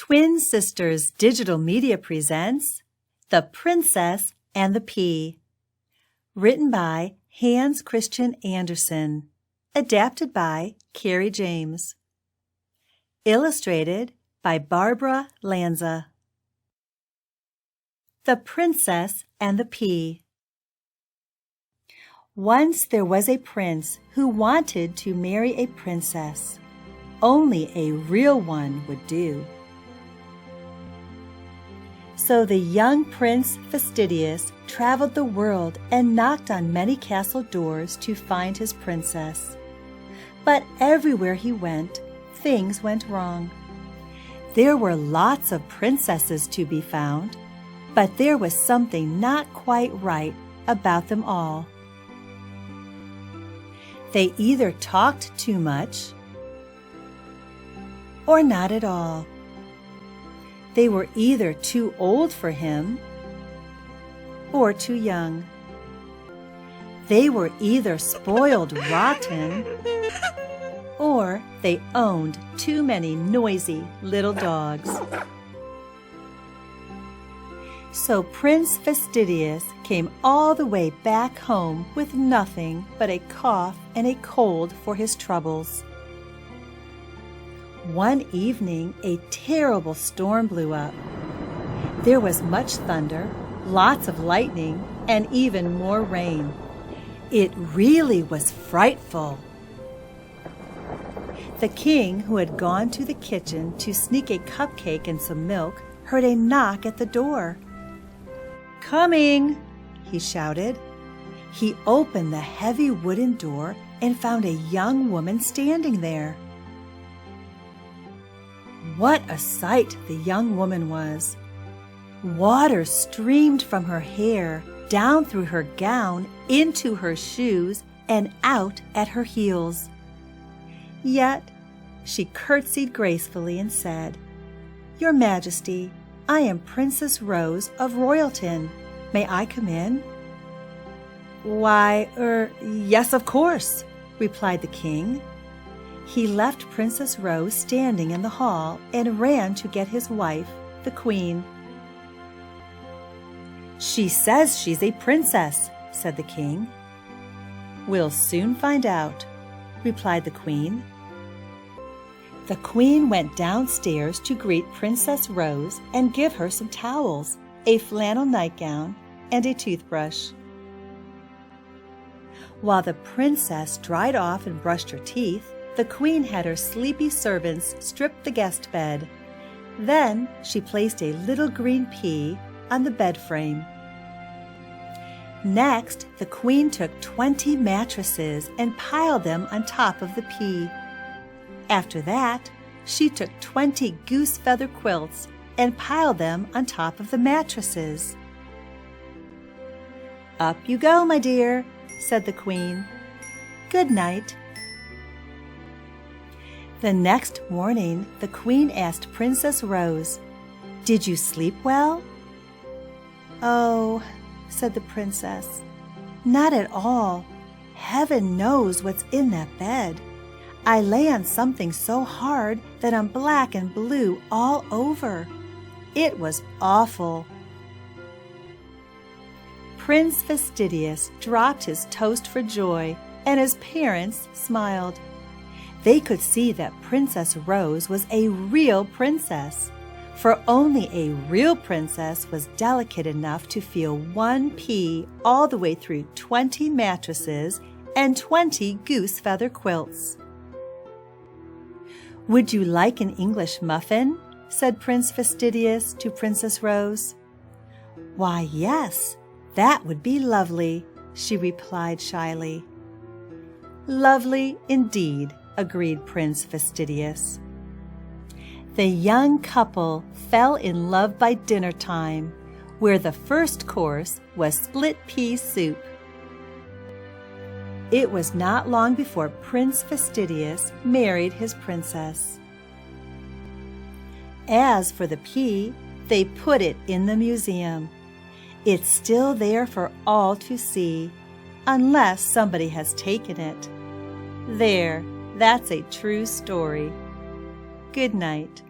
Twin Sisters Digital Media presents The Princess and the Pea, written by Hans Christian Andersen, adapted by Carrie James, illustrated by Barbara Lanza. The Princess and the Pea. Once there was a prince who wanted to marry a princess. Only a real one would do. So the young Prince Fastidious traveled the world and knocked on many castle doors to find his princess. But everywhere he went, things went wrong. There were lots of princesses to be found, but there was something not quite right about them all. They either talked too much or not at all. They were either too old for him or too young. They were either spoiled rotten or they owned too many noisy little dogs. So Prince Fastidious came all the way back home with nothing but a cough and a cold for his troubles. One evening, a terrible storm blew up. There was much thunder, lots of lightning, and even more rain. It really was frightful. The king, who had gone to the kitchen to sneak a cupcake and some milk, heard a knock at the door. "Coming!" he shouted. He opened the heavy wooden door and found a young woman standing there. What a sight the young woman was! Water streamed from her hair, down through her gown, into her shoes, and out at her heels. Yet she curtsied gracefully and said, "Your Majesty, I am Princess Rose of Royalton. May I come in?" "Why, yes, of course," replied the king. He left Princess Rose standing in the hall and ran to get his wife, the queen. "She says she's a princess," said the king. "We'll soon find out," replied the queen. The queen went downstairs to greet Princess Rose and give her some towels, a flannel nightgown, and a toothbrush. While the princess dried off and brushed her teeth, the queen had her sleepy servants strip the guest bed. Then she placed a little green pea on the bed frame. Next, the queen took 20 mattresses and piled them on top of the pea. After that, she took 20 goose feather quilts and piled them on top of the mattresses. "Up you go, my dear," said the queen. "Good night." The next morning, the queen asked Princess Rose, "Did you sleep well?" "Oh," said the princess, "not at all. Heaven knows what's in that bed. I lay on something so hard that I'm black and blue all over. It was awful." Prince Fastidious dropped his toast for joy, and his parents smiled. They could see that Princess Rose was a real princess, for only a real princess was delicate enough to feel one pea all the way through 20 mattresses and 20 goose feather quilts. "Would you like an English muffin?" said Prince Fastidious to Princess Rose. "Why, yes, that would be lovely," she replied shyly. "Lovely indeed," agreed Prince Fastidious. The young couple fell in love by dinner time, where the first course was split pea soup. It was not long before Prince Fastidious married his princess. As for the pea, they put it in the museum. It's still there for all to see, unless somebody has taken it. There, that's a true story. Good night.